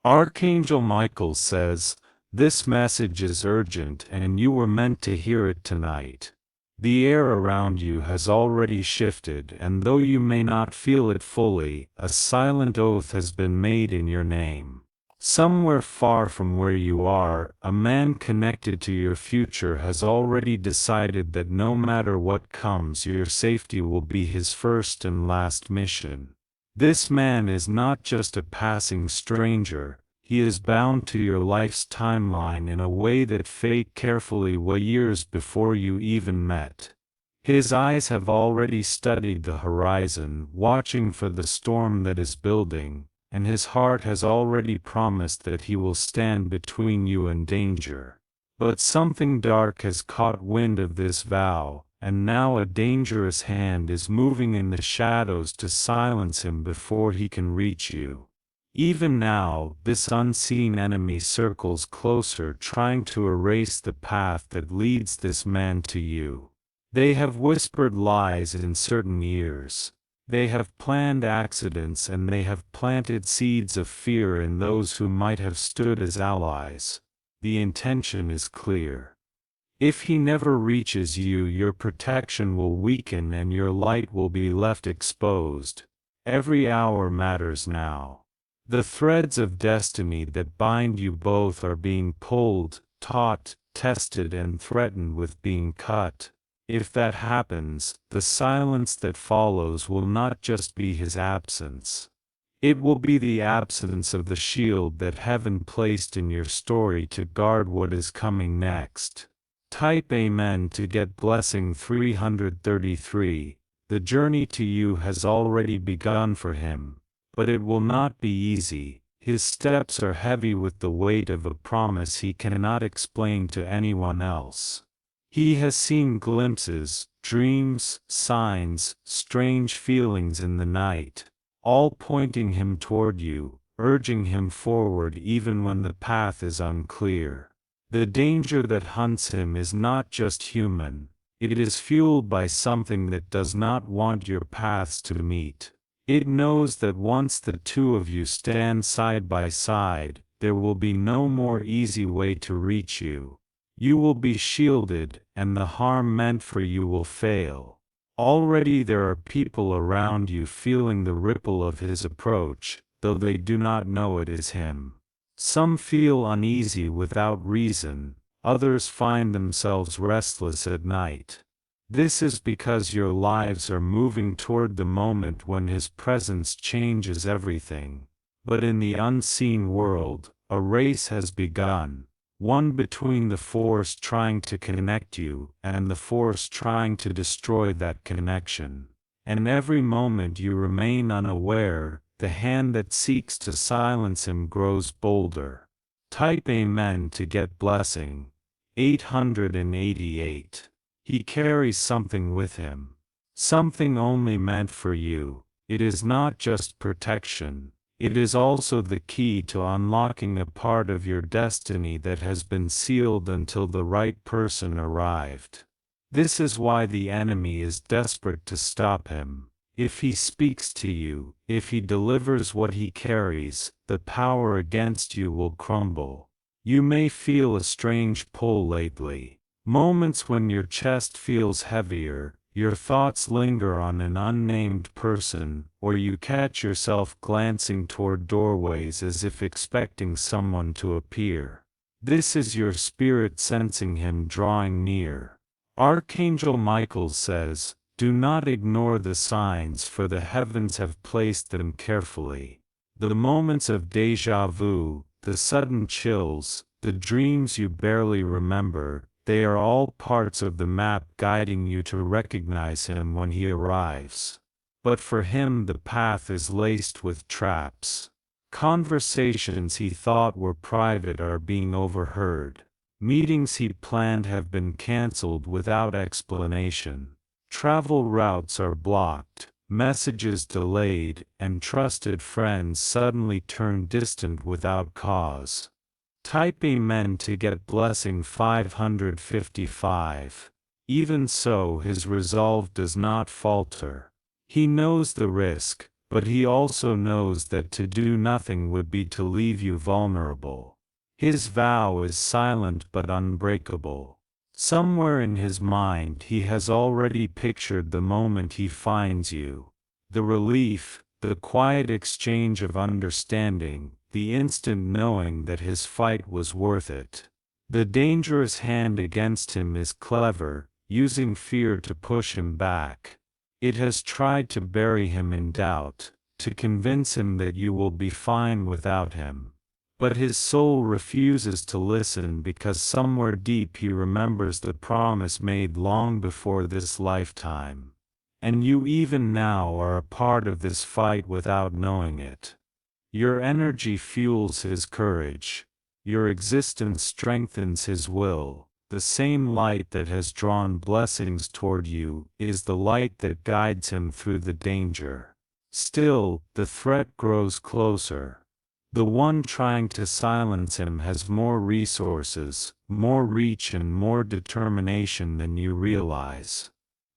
Archangel Michael says, "This message is urgent and you were meant to hear it tonight. The air around you has already shifted, and though you may not feel it fully, a silent oath has been made in your name. Somewhere far from where you are, a man connected to your future has already decided that no matter what comes, your safety will be his first and last mission. This man is not just a passing stranger, he is bound to your life's timeline in a way that fate carefully weighed years before you even met. His eyes have already studied the horizon, watching for the storm that is building, and his heart has already promised that he will stand between you and danger. But something dark has caught wind of this vow, and now a dangerous hand is moving in the shadows to silence him before he can reach you. Even now, this unseen enemy circles closer, trying to erase the path that leads this man to you. They have whispered lies in certain ears. They have planned accidents, and they have planted seeds of fear in those who might have stood as allies. The intention is clear. If he never reaches you, your protection will weaken and your light will be left exposed. Every hour matters now. The threads of destiny that bind you both are being pulled, taught, tested, and threatened with being cut. If that happens, the silence that follows will not just be his absence. It will be the absence of the shield that heaven placed in your story to guard what is coming next. Type Amen to get blessing 333. The journey to you has already begun for him, but it will not be easy. His steps are heavy with the weight of a promise he cannot explain to anyone else. He has seen glimpses, dreams, signs, strange feelings in the night, all pointing him toward you, urging him forward even when the path is unclear. The danger that hunts him is not just human, it is fueled by something that does not want your paths to meet. It knows that once the two of you stand side by side, there will be no more easy way to reach you. You will be shielded, and the harm meant for you will fail. Already there are people around you feeling the ripple of his approach, though they do not know it is him. Some feel uneasy without reason, others find themselves restless at night. This is because your lives are moving toward the moment when his presence changes everything. But in the unseen world, a race has begun. One between the force trying to connect you, and the force trying to destroy that connection. And every moment you remain unaware, the hand that seeks to silence him grows bolder. Type Amen to get blessing. 888. He carries something with him. Something only meant for you. It is not just protection. It is also the key to unlocking a part of your destiny that has been sealed until the right person arrived. This is why the enemy is desperate to stop him. If he speaks to you, if he delivers what he carries, the power against you will crumble. You may feel a strange pull lately. Moments when your chest feels heavier, your thoughts linger on an unnamed person, or you catch yourself glancing toward doorways as if expecting someone to appear. This is your spirit sensing him drawing near. Archangel Michael says, "Do not ignore the signs, for the heavens have placed them carefully." The moments of déjà vu, the sudden chills, the dreams you barely remember, they are all parts of the map guiding you to recognize him when he arrives. But for him the path is laced with traps. Conversations he thought were private are being overheard. Meetings he planned have been cancelled without explanation. Travel routes are blocked, messages delayed, and trusted friends suddenly turn distant without cause. Type Amen to get blessing 555. Even so, his resolve does not falter. He knows the risk, but he also knows that to do nothing would be to leave you vulnerable. His vow is silent but unbreakable. Somewhere in his mind he has already pictured the moment he finds you. The relief, the quiet exchange of understanding, the instant knowing that his fight was worth it. The dangerous hand against him is clever, using fear to push him back. It has tried to bury him in doubt, to convince him that you will be fine without him. But his soul refuses to listen because somewhere deep he remembers the promise made long before this lifetime. And you even now are a part of this fight without knowing it. Your energy fuels his courage. Your existence strengthens his will. The same light that has drawn blessings toward you is the light that guides him through the danger. Still, the threat grows closer. The one trying to silence him has more resources, more reach and more determination than you realize.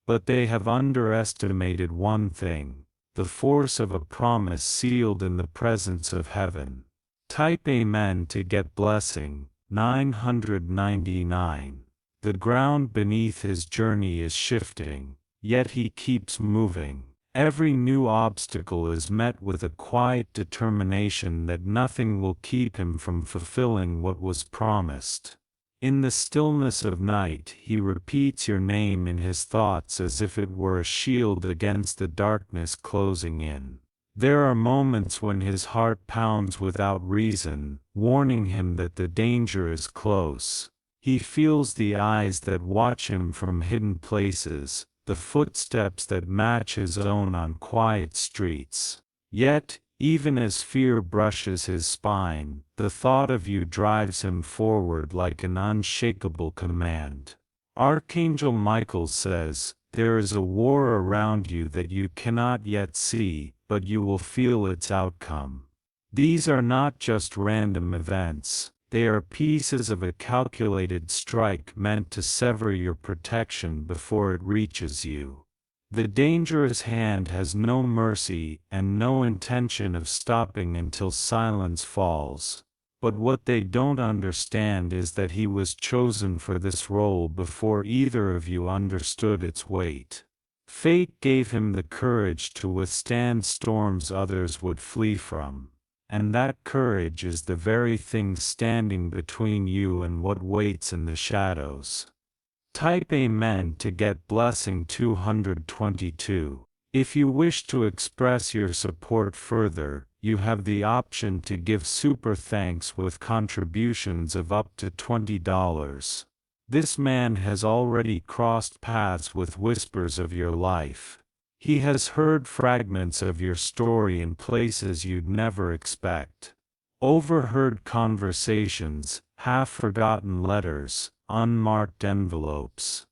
But they have underestimated one thing: the force of a promise sealed in the presence of heaven. Type Amen to get blessing. 999. The ground beneath his journey is shifting, yet he keeps moving. Every new obstacle is met with a quiet determination that nothing will keep him from fulfilling what was promised. In the stillness of night he repeats your name in his thoughts as if it were a shield against the darkness closing in. There are moments when his heart pounds without reason, warning him that the danger is close. He feels the eyes that watch him from hidden places, the footsteps that match his own on quiet streets. Yet, even as fear brushes his spine, the thought of you drives him forward like an unshakable command. Archangel Michael says, "There is a war around you that you cannot yet see, but you will feel its outcome." These are not just random events. They are pieces of a calculated strike meant to sever your protection before it reaches you. The dangerous hand has no mercy and no intention of stopping until silence falls. But what they don't understand is that he was chosen for this role before either of you understood its weight. Fate gave him the courage to withstand storms others would flee from. And that courage is the very thing standing between you and what waits in the shadows. Type Amen to get blessing 222. If you wish to express your support further, you have the option to give super thanks with contributions of up to $20. This man has already crossed paths with whispers of your life. He has heard fragments of your story in places you'd never expect. Overheard conversations, half-forgotten letters, unmarked envelopes.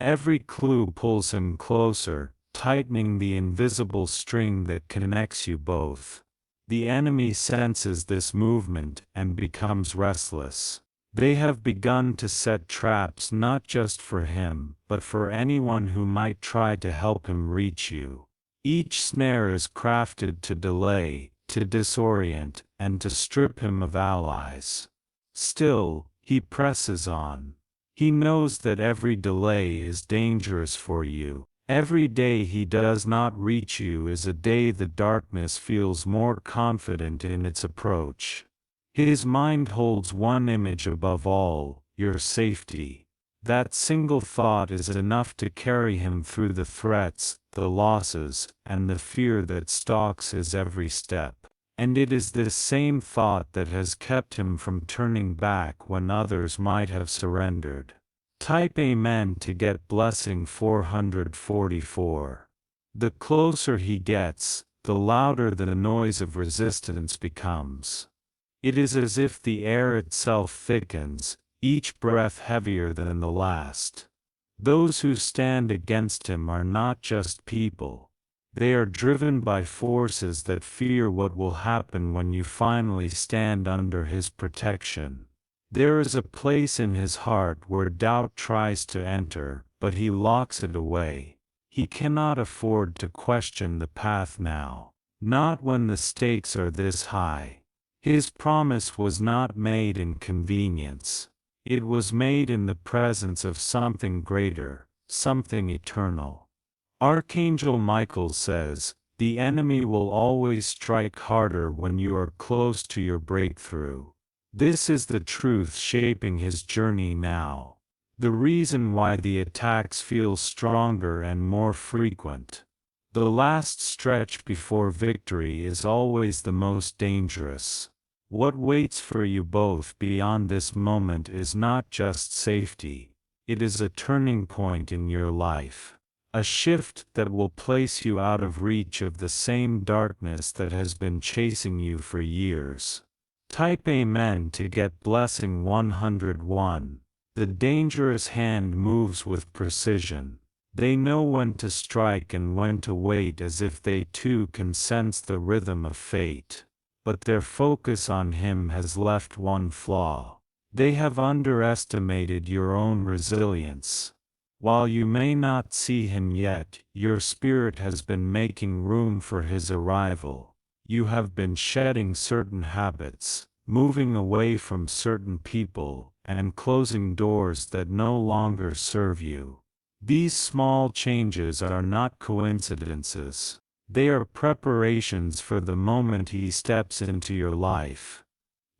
Every clue pulls him closer, tightening the invisible string that connects you both. The enemy senses this movement and becomes restless. They have begun to set traps not just for him, but for anyone who might try to help him reach you. Each snare is crafted to delay, to disorient, and to strip him of allies. Still, he presses on. He knows that every delay is dangerous for you. Every day he does not reach you is a day the darkness feels more confident in its approach. His mind holds one image above all: your safety. That single thought is enough to carry him through the threats, the losses, and the fear that stalks his every step. And it is this same thought that has kept him from turning back when others might have surrendered. Type Amen to get blessing 444. The closer he gets, the louder the noise of resistance becomes. It is as if the air itself thickens, each breath heavier than the last. Those who stand against him are not just people. They are driven by forces that fear what will happen when you finally stand under his protection. There is a place in his heart where doubt tries to enter, but he locks it away. He cannot afford to question the path now. Not when the stakes are this high. His promise was not made in convenience. It was made in the presence of something greater, something eternal. Archangel Michael says, "The enemy will always strike harder when you are close to your breakthrough." This is the truth shaping his journey now. The reason why the attacks feel stronger and more frequent. The last stretch before victory is always the most dangerous. What waits for you both beyond this moment is not just safety. It is a turning point in your life. A shift that will place you out of reach of the same darkness that has been chasing you for years. Type Amen to get blessing 101. The dangerous hand moves with precision. They know when to strike and when to wait, as if they too can sense the rhythm of fate. But their focus on him has left one flaw. They have underestimated your own resilience. While you may not see him yet, your spirit has been making room for his arrival. You have been shedding certain habits, moving away from certain people, and closing doors that no longer serve you. These small changes are not coincidences. They are preparations for the moment he steps into your life.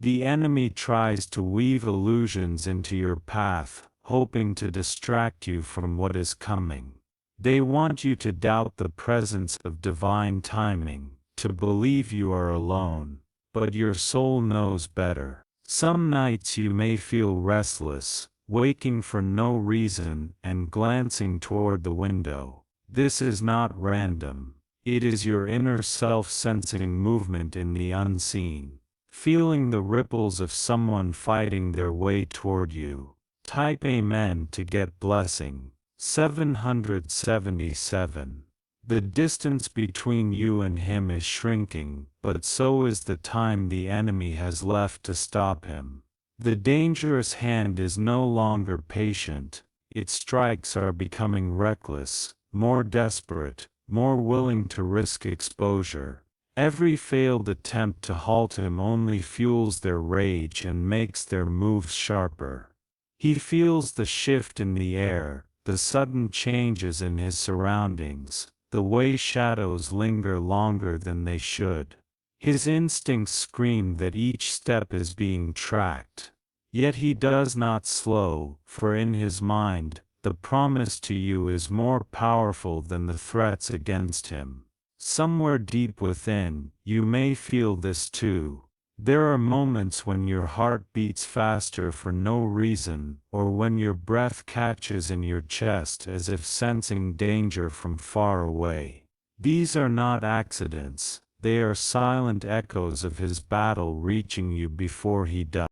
The enemy tries to weave illusions into your path, hoping to distract you from what is coming. They want you to doubt the presence of divine timing, to believe you are alone, but your soul knows better. Some nights you may feel restless, waking for no reason and glancing toward the window. This is not random. It is your inner self sensing movement in the unseen, feeling the ripples of someone fighting their way toward you. Type Amen to get blessing. 777. The distance between you and him is shrinking, but so is the time the enemy has left to stop him. The dangerous hand is no longer patient. Its strikes are becoming reckless, more desperate, more willing to risk exposure. Every failed attempt to halt him only fuels their rage and makes their moves sharper. He feels the shift in the air, the sudden changes in his surroundings, the way shadows linger longer than they should. His instincts scream that each step is being tracked. Yet he does not slow, for in his mind, the promise to you is more powerful than the threats against him. Somewhere deep within, you may feel this too. There are moments when your heart beats faster for no reason, or when your breath catches in your chest as if sensing danger from far away. These are not accidents, they are silent echoes of his battle reaching you before he does.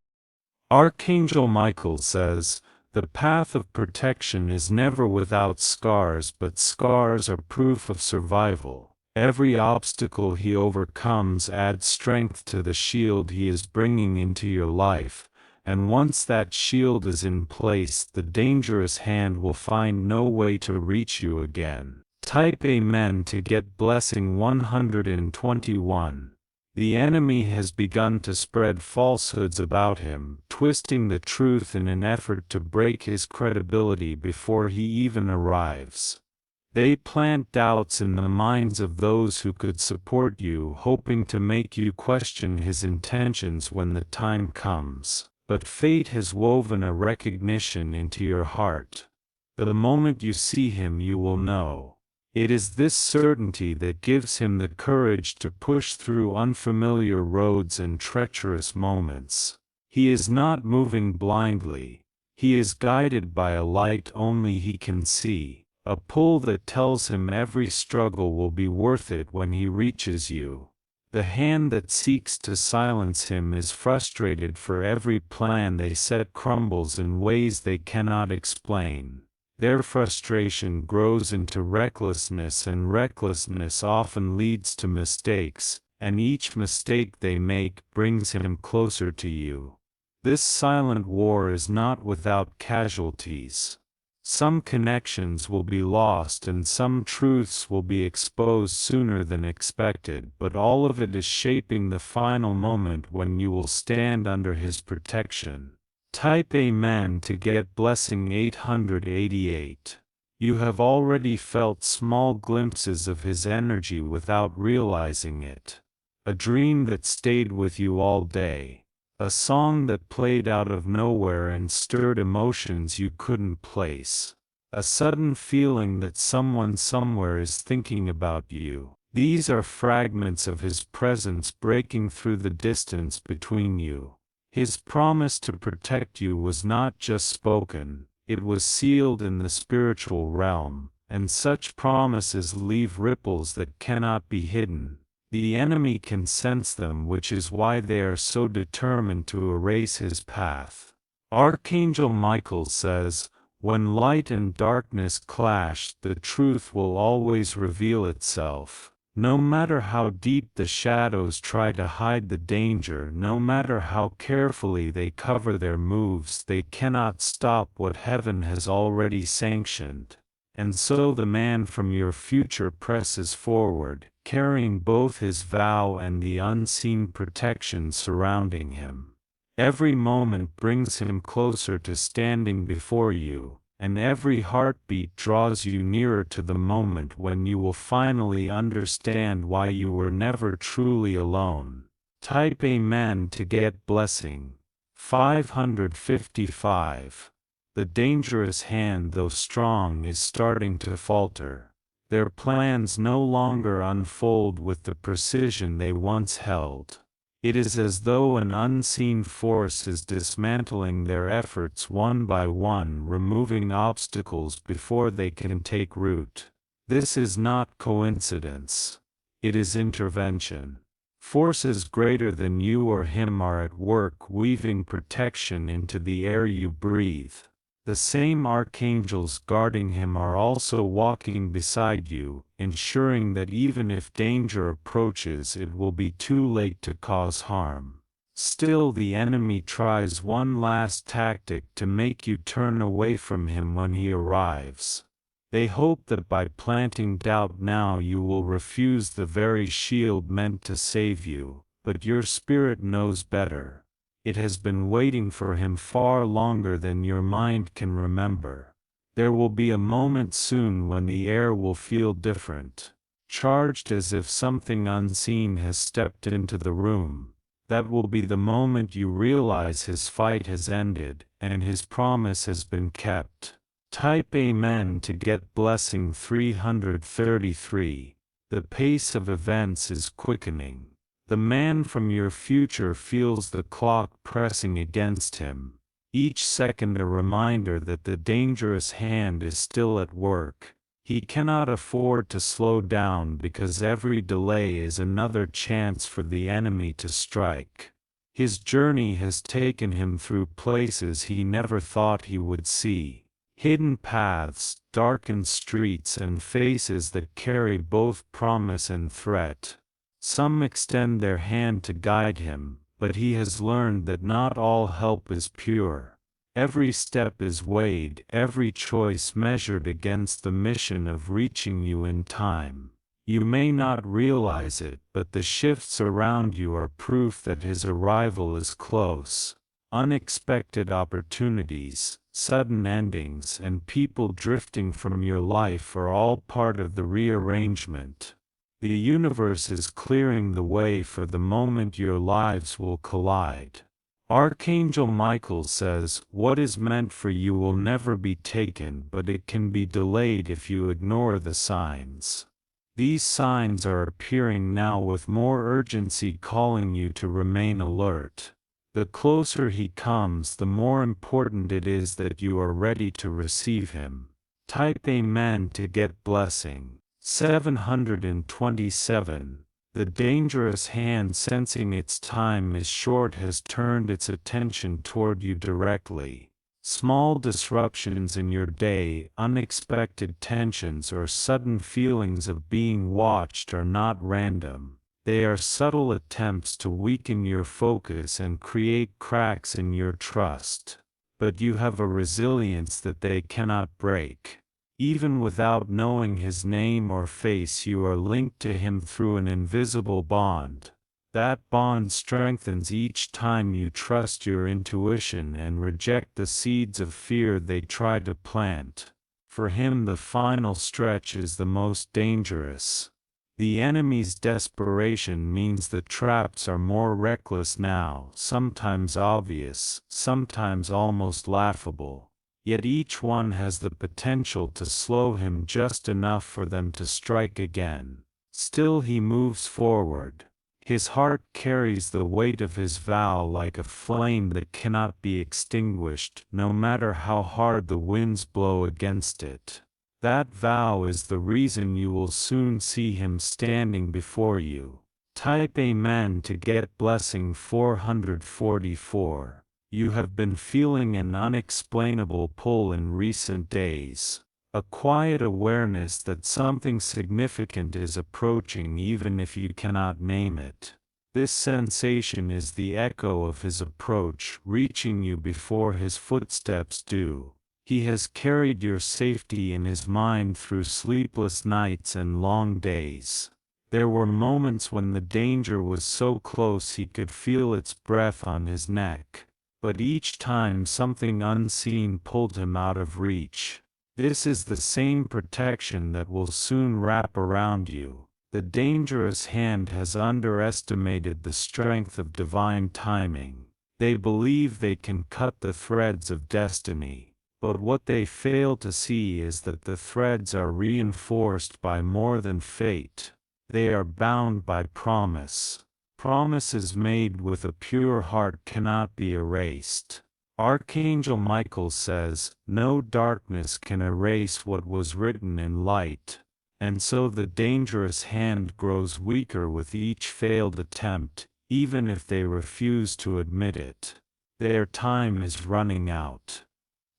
Archangel Michael says, "The path of protection is never without scars, but scars are proof of survival. Every obstacle he overcomes adds strength to the shield he is bringing into your life, and once that shield is in place, the dangerous hand will find no way to reach you again." Type Amen to get blessing 121. The enemy has begun to spread falsehoods about him, twisting the truth in an effort to break his credibility before he even arrives. They plant doubts in the minds of those who could support you, hoping to make you question his intentions when the time comes. But fate has woven a recognition into your heart. The moment you see him, you will know. It is this certainty that gives him the courage to push through unfamiliar roads and treacherous moments. He is not moving blindly. He is guided by a light only he can see, a pull that tells him every struggle will be worth it when he reaches you. The hand that seeks to silence him is frustrated, for every plan they set crumbles in ways they cannot explain. Their frustration grows into recklessness, and recklessness often leads to mistakes, and each mistake they make brings him closer to you. This silent war is not without casualties. Some connections will be lost and some truths will be exposed sooner than expected, but all of it is shaping the final moment when you will stand under His protection. Type Amen to get blessing 888. You have already felt small glimpses of His energy without realizing it. A dream that stayed with you all day. A song that played out of nowhere and stirred emotions you couldn't place. A sudden feeling that someone somewhere is thinking about you. These are fragments of His presence breaking through the distance between you. His promise to protect you was not just spoken, it was sealed in the spiritual realm, and such promises leave ripples that cannot be hidden. The enemy can sense them, which is why they are so determined to erase his path. Archangel Michael says, "When light and darkness clash, the truth will always reveal itself. No matter how deep the shadows try to hide the danger, no matter how carefully they cover their moves, they cannot stop what heaven has already sanctioned." And so the man from your future presses forward, carrying both his vow and the unseen protection surrounding him. Every moment brings him closer to standing before you, and every heartbeat draws you nearer to the moment when you will finally understand why you were never truly alone. Type Amen to get blessing. 555. The dangerous hand, though strong, is starting to falter. Their plans no longer unfold with the precision they once held. It is as though an unseen force is dismantling their efforts one by one, removing obstacles before they can take root. This is not coincidence. It is intervention. Forces greater than you or him are at work, weaving protection into the air you breathe. The same archangels guarding him are also walking beside you, ensuring that even if danger approaches, it will be too late to cause harm. Still, the enemy tries one last tactic to make you turn away from him when he arrives. They hope that by planting doubt now you will refuse the very shield meant to save you, but your spirit knows better. It has been waiting for him far longer than your mind can remember. There will be a moment soon when the air will feel different, charged as if something unseen has stepped into the room. That will be the moment you realize his fight has ended, and his promise has been kept. Type Amen to get blessing 333. The pace of events is quickening. The man from your future feels the clock pressing against him, each second a reminder that the dangerous hand is still at work. He cannot afford to slow down because every delay is another chance for the enemy to strike. His journey has taken him through places he never thought he would see. Hidden paths, darkened streets, and faces that carry both promise and threat. Some extend their hand to guide him, but he has learned that not all help is pure. Every step is weighed, every choice measured against the mission of reaching you in time. You may not realize it, but the shifts around you are proof that his arrival is close. Unexpected opportunities, sudden endings, and people drifting from your life are all part of the rearrangement. The universe is clearing the way for the moment your lives will collide. Archangel Michael says, "What is meant for you will never be taken, but it can be delayed if you ignore the signs." These signs are appearing now with more urgency, calling you to remain alert. The closer he comes, the more important it is that you are ready to receive him. Type Amen to get blessing. 727. The dangerous hand, sensing its time is short, has turned its attention toward you directly. Small disruptions in your day, unexpected tensions, or sudden feelings of being watched are not random. They are subtle attempts to weaken your focus and create cracks in your trust. but you have a resilience that they cannot break. Even without knowing his name or face, you are linked to him through an invisible bond. That bond strengthens each time you trust your intuition and reject the seeds of fear they try to plant. For him, the final stretch is the most dangerous. The enemy's desperation means the traps are more reckless now, sometimes obvious, sometimes almost laughable. Yet each one has the potential to slow him just enough for them to strike again. Still he moves forward. His heart carries the weight of his vow like a flame that cannot be extinguished, no matter how hard the winds blow against it. That vow is the reason you will soon see him standing before you. Type Amen to get blessing 444. You have been feeling an unexplainable pull in recent days. A quiet awareness that something significant is approaching even if you cannot name it. This sensation is the echo of his approach, reaching you before his footsteps do. He has carried your safety in his mind through sleepless nights and long days. There were moments when the danger was so close he could feel its breath on his neck, but each time something unseen pulled him out of reach. This is the same protection that will soon wrap around you. The dangerous hand has underestimated the strength of divine timing. They believe they can cut the threads of destiny. But what they fail to see is that the threads are reinforced by more than fate. They are bound by promise. Promises made with a pure heart cannot be erased. Archangel Michael says, "No darkness can erase what was written in light." And so the dangerous hand grows weaker with each failed attempt, even if they refuse to admit it. Their time is running out.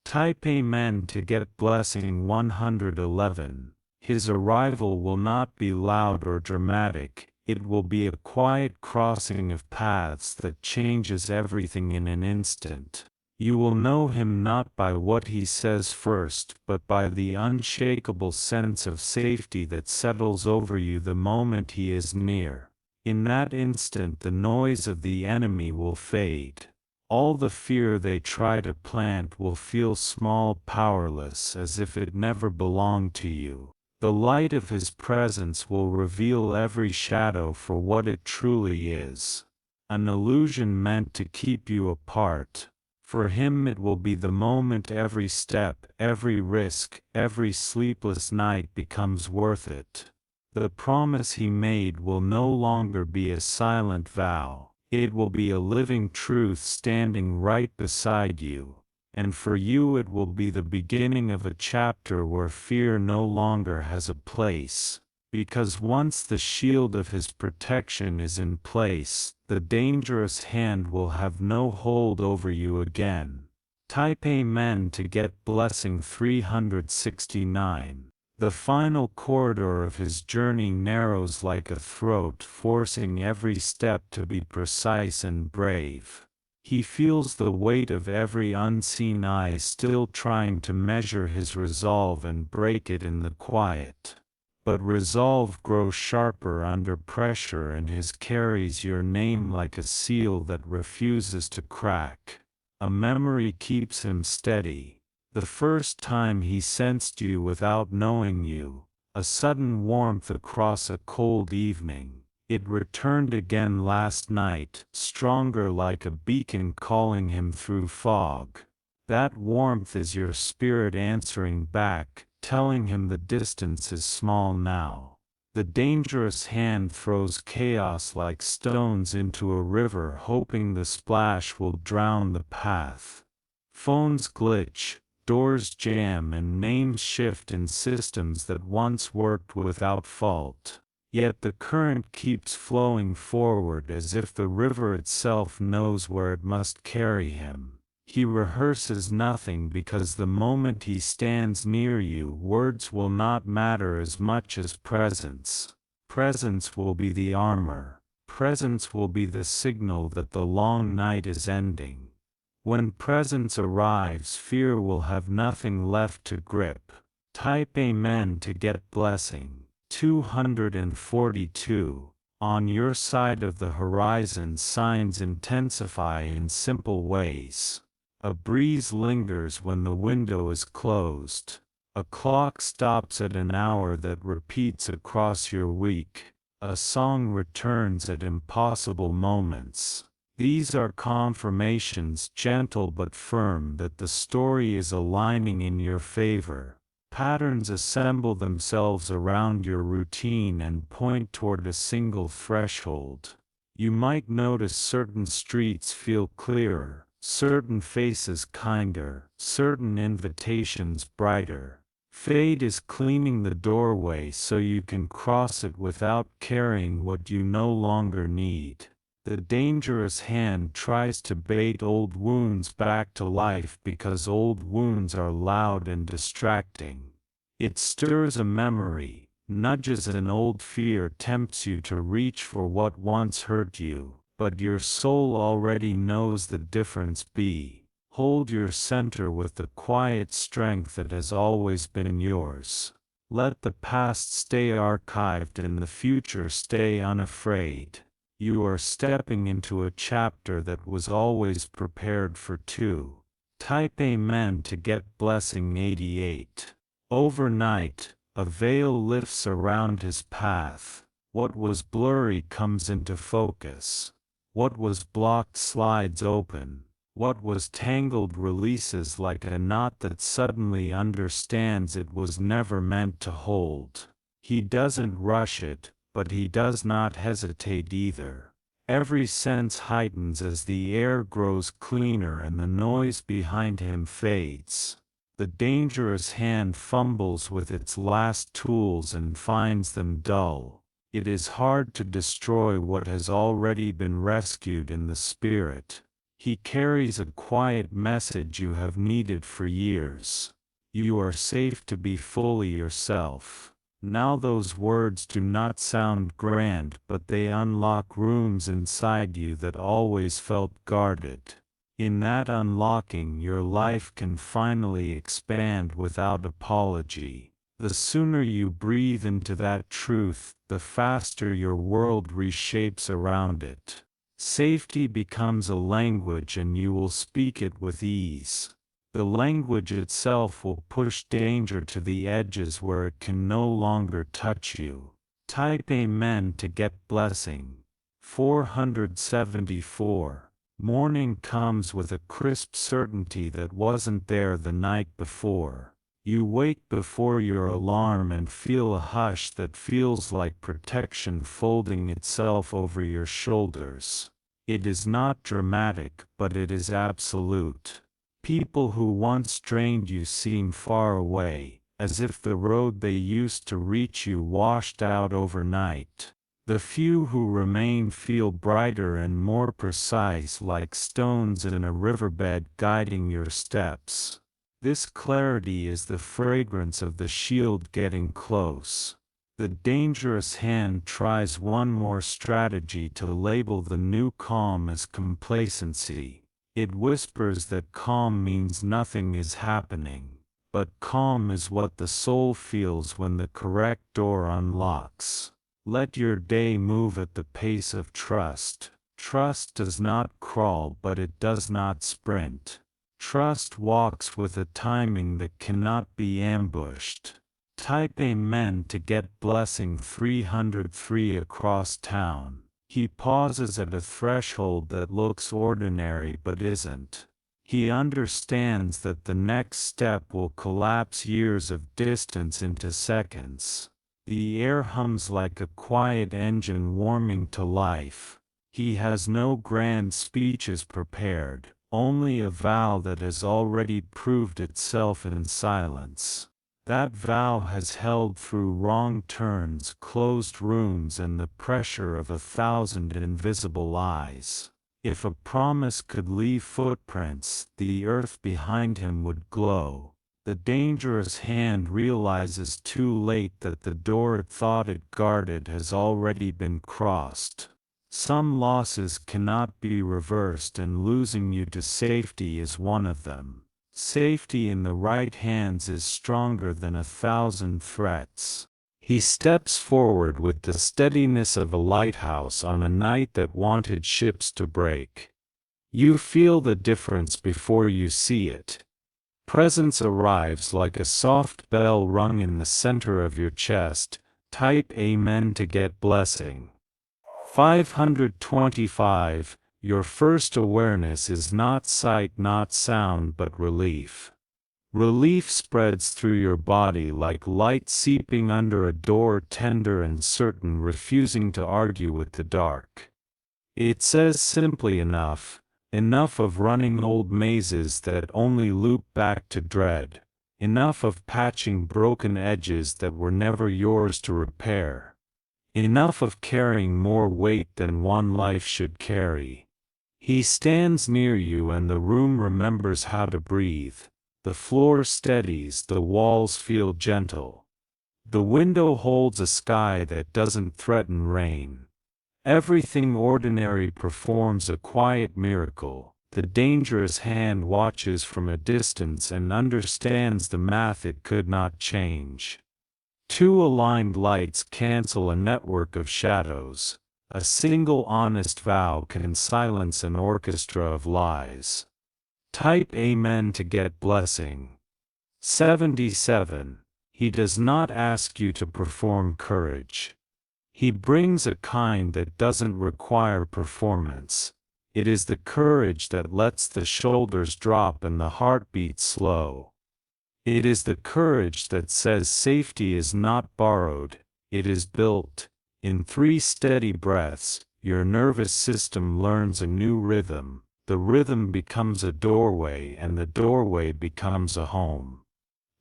Type Amen to get blessing 111. His arrival will not be loud or dramatic, it will be a quiet crossing of paths that changes everything in an instant. You will know him not by what he says first, but by the unshakable sense of safety that settles over you the moment he is near. In that instant the noise of the enemy will fade. All the fear they try to plant will feel small, powerless, as if it never belonged to you. The light of his presence will reveal every shadow for what it truly is. An illusion meant to keep you apart. For him it will be the moment every step, every risk, every sleepless night becomes worth it. The promise he made will no longer be a silent vow. It will be a living truth standing right beside you, and for you it will be the beginning of a chapter where fear no longer has a place, because once the shield of his protection is in place, the dangerous hand will have no hold over you again. Type Amen to get blessing 369. The final corridor of his journey narrows like a throat, forcing every step to be precise and brave. He feels the weight of every unseen eye still trying to measure his resolve and break it in the quiet. But resolve grows sharper under pressure, and his carries your name like a seal that refuses to crack. A memory keeps him steady. The first time he sensed you without knowing you, a sudden warmth across a cold evening. It returned again last night, stronger like a beacon calling him through fog. That warmth is your spirit answering back, telling him the distance is small now. The dangerous hand throws chaos like stones into a river, hoping the splash will drown the path. Phones glitch. Doors jam and names shift in systems that once worked without fault. Yet the current keeps flowing forward as if the river itself knows where it must carry him. He rehearses nothing because the moment he stands near you, words will not matter as much as presence. Presence will be the armor. Presence will be the signal that the long night is ending. When presence arrives, fear will have nothing left to grip. Type Amen to get blessing. 242. On your side of the horizon, signs intensify in simple ways. A breeze lingers when the window is closed. A clock stops at an hour that repeats across your week. A song returns at impossible moments. These are confirmations, gentle but firm, that the story is aligning in your favor. Patterns assemble themselves around your routine and point toward a single threshold. You might notice certain streets feel clearer, certain faces kinder, certain invitations brighter. Fate is cleaning the doorway so you can cross it without carrying what you no longer need. The dangerous hand tries to bait old wounds back to life because old wounds are loud and distracting. It stirs a memory, nudges an old fear, tempts you to reach for what once hurt you, but your soul already knows the difference. Hold your center with the quiet strength that has always been yours. Let the past stay archived and the future stay unafraid. You are stepping into a chapter that was always prepared for two. Type Amen to get blessing. 88. Overnight, a veil lifts around his path. What was blurry comes into focus. What was blocked slides open. What was tangled releases like a knot that suddenly understands it was never meant to hold. He doesn't rush it, but he does not hesitate either. Every sense heightens as the air grows cleaner and the noise behind him fades. The dangerous hand fumbles with its last tools and finds them dull. It is hard to destroy what has already been rescued in the spirit. He carries a quiet message you have needed for years. You are safe to be fully yourself. Now those words do not sound grand, but they unlock rooms inside you that always felt guarded. In that unlocking, your life can finally expand without apology. The sooner you breathe into that truth, the faster your world reshapes around it. Safety becomes a language and you will speak it with ease. The language itself will push danger to the edges where it can no longer touch you. Type Amen to get blessing. 474. Morning comes with a crisp certainty that wasn't there the night before. You wake before your alarm and feel a hush that feels like protection folding itself over your shoulders. It is not dramatic, but it is absolute. People who once drained you seem far away, as if the road they used to reach you washed out overnight. The few who remain feel brighter and more precise, like stones in a riverbed guiding your steps. This clarity is the fragrance of the shield getting close. The dangerous hand tries one more strategy to label the new calm as complacency. It whispers that calm means nothing is happening, but calm is what the soul feels when the correct door unlocks. Let your day move at the pace of trust. Trust does not crawl, but it does not sprint. Trust walks with a timing that cannot be ambushed. Type Amen to get blessing. 303. Across town. He pauses at a threshold that looks ordinary but isn't. He understands that the next step will collapse years of distance into seconds. The air hums like a quiet engine warming to life. He has no grand speeches prepared, only a vow that has already proved itself in silence. That vow has held through wrong turns, closed rooms, and the pressure of 1,000 invisible eyes. If a promise could leave footprints, the earth behind him would glow. The dangerous hand realizes too late that the door it thought it guarded has already been crossed. Some losses cannot be reversed, and losing you to safety is one of them. Safety in the right hands is stronger than 1,000 threats. He steps forward with the steadiness of a lighthouse on a night that wanted ships to break. You feel the difference before you see it. Presence arrives like a soft bell rung in the center of your chest. Type Amen to get blessing. 525. Your first awareness is not sight, not sound, but relief. Relief spreads through your body like light seeping under a door, tender and certain, refusing to argue with the dark. It says simply enough of running old mazes that only loop back to dread, enough of patching broken edges that were never yours to repair, enough of carrying more weight than one life should carry. He stands near you and the room remembers how to breathe. The floor steadies, the walls feel gentle. The window holds a sky that doesn't threaten rain. Everything ordinary performs a quiet miracle. The dangerous hand watches from a distance and understands the math it could not change. Two aligned lights cancel a network of shadows. A single honest vow can silence an orchestra of lies. Type Amen to get blessing. 77. He does not ask you to perform courage. He brings a kind that doesn't require performance. It is the courage that lets the shoulders drop and the heartbeat slow. It is the courage that says safety is not borrowed, it is built. In 3 steady breaths, your nervous system learns a new rhythm. The rhythm becomes a doorway, and the doorway becomes a home.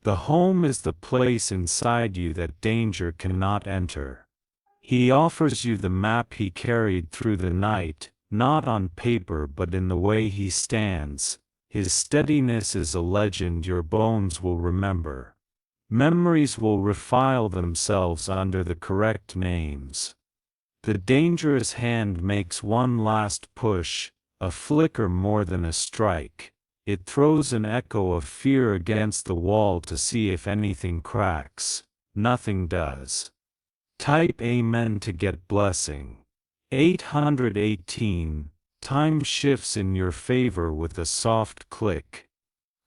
The home is the place inside you that danger cannot enter. He offers you the map he carried through the night, not on paper but in the way he stands. His steadiness is a legend your bones will remember. Memories will refile themselves under the correct names. The dangerous hand makes one last push, a flicker more than a strike. It throws an echo of fear against the wall to see if anything cracks. Nothing does. Type Amen to get blessing. 818. Time shifts in your favor with a soft click.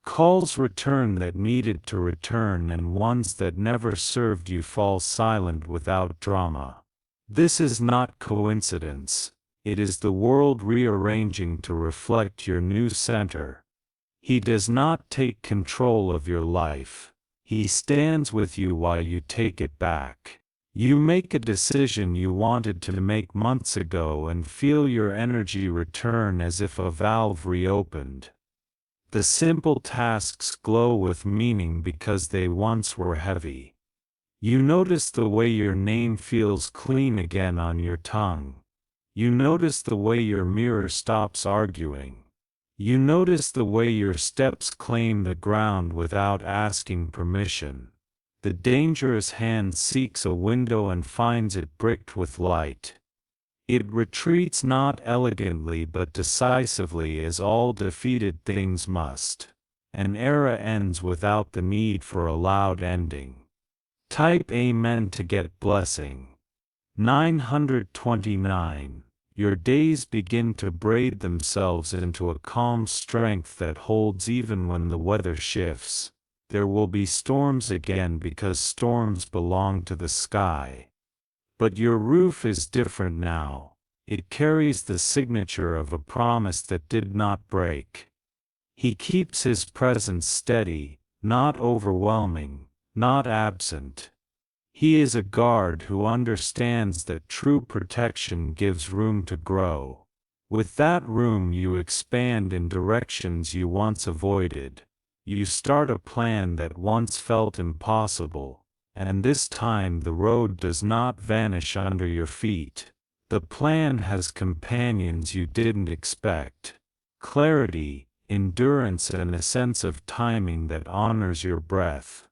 Calls return that needed to return, and ones that never served you fall silent without drama. This is not coincidence. It is the world rearranging to reflect your new center. He does not take control of your life. He stands with you while you take it back. You make a decision you wanted to make months ago and feel your energy return as if a valve reopened. The simple tasks glow with meaning because they once were heavy. You notice the way your name feels clean again on your tongue. You notice the way your mirror stops arguing. You notice the way your steps claim the ground without asking permission. The dangerous hand seeks a window and finds it bricked with light. It retreats not elegantly but decisively, as all defeated things must. An era ends without the need for a loud ending. Type Amen to get blessing. 929. Your days begin to braid themselves into a calm strength that holds even when the weather shifts. There will be storms again because storms belong to the sky. But your roof is different now. It carries the signature of a promise that did not break. He keeps his presence steady, not overwhelming, not absent. He is a guard who understands that true protection gives room to grow. With that room you expand in directions you once avoided. You start a plan that once felt impossible, and this time the road does not vanish under your feet. The plan has companions you didn't expect. Clarity, endurance, and a sense of timing that honors your breath.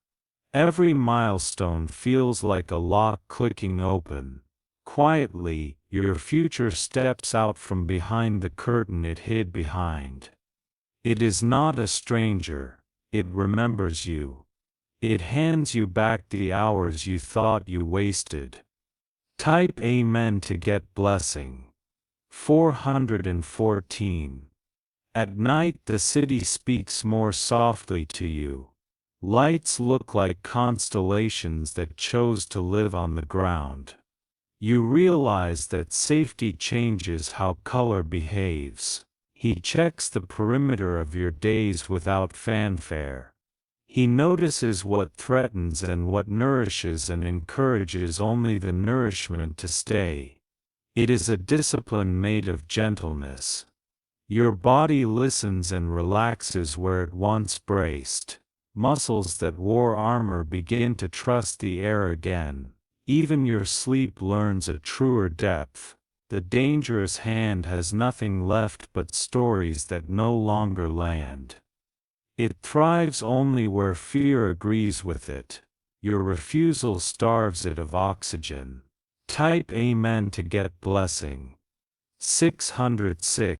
Every milestone feels like a lock clicking open. Quietly, Your future steps out from behind the curtain it hid behind. It is not a stranger, it remembers you. It hands you back the hours you thought you wasted. Type Amen to get blessing. 414. At night the city speaks more softly to you. Lights look like constellations that chose to live on the ground. You realize that safety changes how color behaves. He checks the perimeter of your days without fanfare. He notices what threatens and what nourishes and encourages only the nourishment to stay. It is a discipline made of gentleness. Your body listens and relaxes where it once braced. Muscles that wore armor begin to trust the air again. Even your sleep learns a truer depth. The dangerous hand has nothing left but stories that no longer land. It thrives only where fear agrees with it. Your refusal starves it of oxygen. Type Amen to get blessing. 606.